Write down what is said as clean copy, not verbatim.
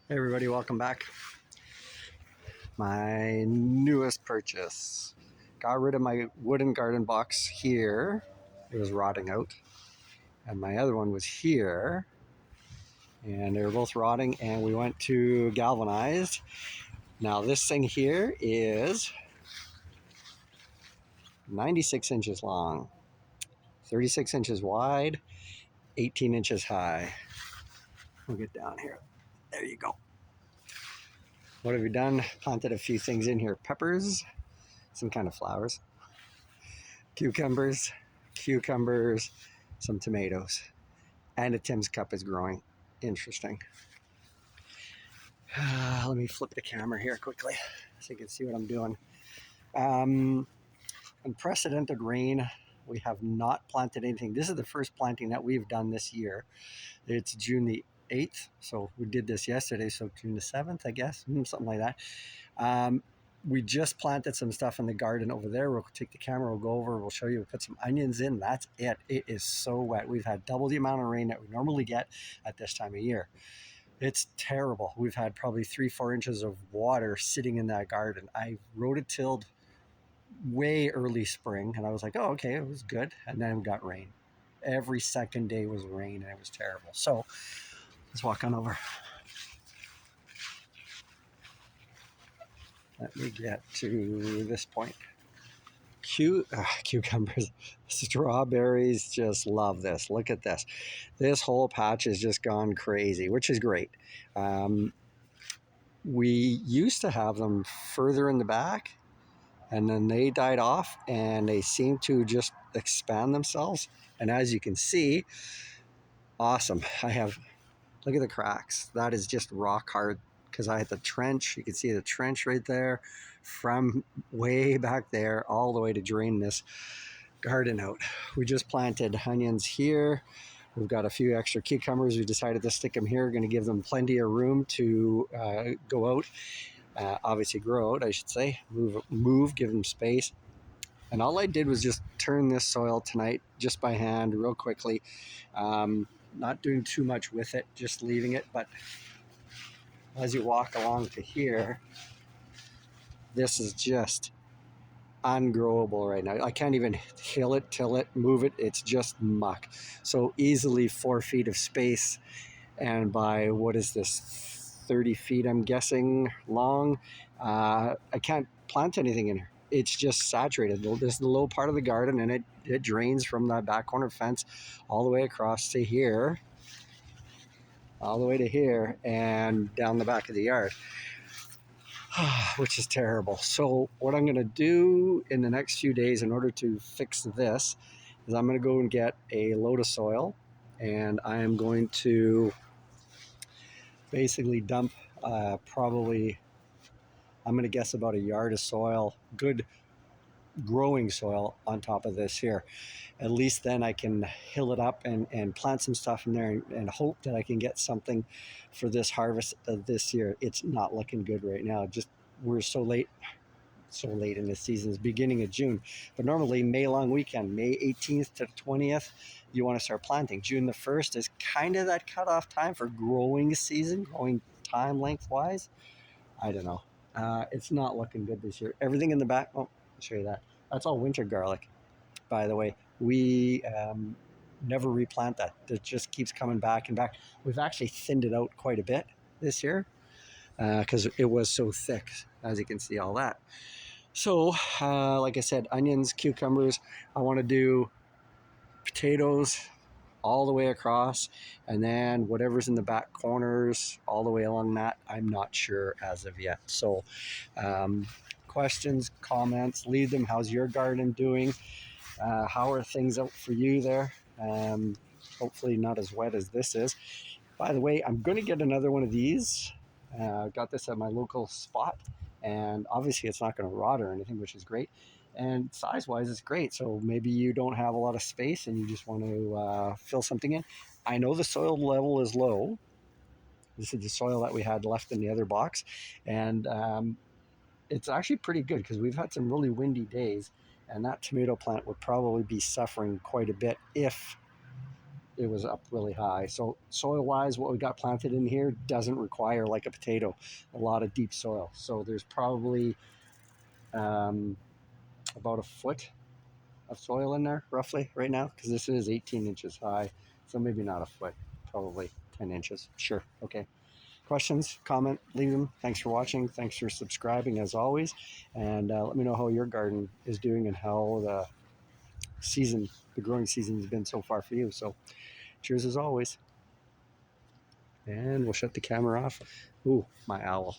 Hey everybody, welcome back. My newest purchase. Got rid of my wooden garden box here. It was rotting out. And my other one was here. And they were both rotting, and we went to galvanized. Now this thing here is 96 inches long, 36 inches wide, 18 inches high. We'll get down here. There you go. What have we done? Planted a few things in here. Peppers, some kind of flowers, cucumbers, some tomatoes, and a Tim's cup is growing. Interesting. Let me flip the camera here quickly so you can see what I'm doing. Um, Unprecedented rain. We have not planted anything. This is the first planting that we've done this year. It's June the 8th, so we did this yesterday, so June the 7th, I guess, something like that. We just planted some stuff in the garden over there. We'll take the camera, we'll go over, we'll show you, we'll put some onions in. That's it. It is so wet. We've had double the amount of rain that we normally get at this time of year. It's terrible. We've had probably 3-4 inches of water sitting in that garden. I rototilled way early spring, and I was like, oh, okay, it was good. And then we got rain. Every second day was rain, and it was terrible. So let's walk on over. Let me get to this point. Cucumbers, strawberries, just love this. Look at this. This whole patch has just gone crazy, which is great. We used to have them further in the back, and then they died off, and they seem to just expand themselves. And as you can see, awesome. Look at the cracks. That is just rock hard because I had the trench. You can see the trench right there from way back there all the way to drain this garden out. We just planted onions here. We've got a few extra cucumbers. We decided to stick them here. We're going to give them plenty of room to go out. Obviously grow out, I should say. Move, give them space. And all I did was just turn this soil tonight just by hand real quickly. Not doing too much with it, just leaving it. But as you walk along to here, this is just ungrowable right now. I can't even till it, move it. It's just muck. So easily 4 feet of space, and by what is this, 30 feet, I'm guessing, long. I can't plant anything in here. It's just saturated. This is the low part of the garden, and it drains from that back corner fence all the way across to here, all the way to here, and down the back of the yard. Which is terrible. So what I'm going to do in the next few days in order to fix this is I'm going to go and get a load of soil, and I am going to basically dump probably, I'm going to guess about a yard of soil, good growing soil on top of this here. At least then I can hill it up and plant some stuff in there and hope that I can get something for this harvest this year. It's not looking good right now. Just we're so late in the season. It's beginning of June, but normally May long weekend, May 18th to 20th, you want to start planting. June the 1st is kind of that cutoff time for growing season, growing time lengthwise. I don't know. It's not looking good this year. Everything in the back, oh, I'll show you that. That's all winter garlic, by the way. We never replant that. It just keeps coming back and back. We've actually thinned it out quite a bit this year because it was so thick, as you can see, all that. So, like I said, onions, cucumbers. I want to do potatoes all the way across, and then whatever's in the back corners all the way along that, I'm not sure as of yet. So, questions, comments, leave them. How's your garden doing? How are things out for you there? Hopefully not as wet as this is. By the way, I'm going to get another one of these. Got this at my local spot, and obviously it's not going to rot or anything, which is great. And size-wise, it's great. So maybe you don't have a lot of space and you just want to fill something in. I know the soil level is low. This is the soil that we had left in the other box, and it's actually pretty good because we've had some really windy days, and that tomato plant would probably be suffering quite a bit if it was up really high. So soil wise, what we got planted in here doesn't require, like a potato, a lot of deep soil. So there's probably um, about a foot of soil in there roughly right now, because this is 18 inches high. So maybe not a foot, probably 10 inches. Sure. Okay. Questions, comment, leave them. Thanks for watching. Thanks for subscribing as always. And let me know how your garden is doing and how the growing season has been so far for you. So cheers as always. And we'll shut the camera off. Ooh, my owl.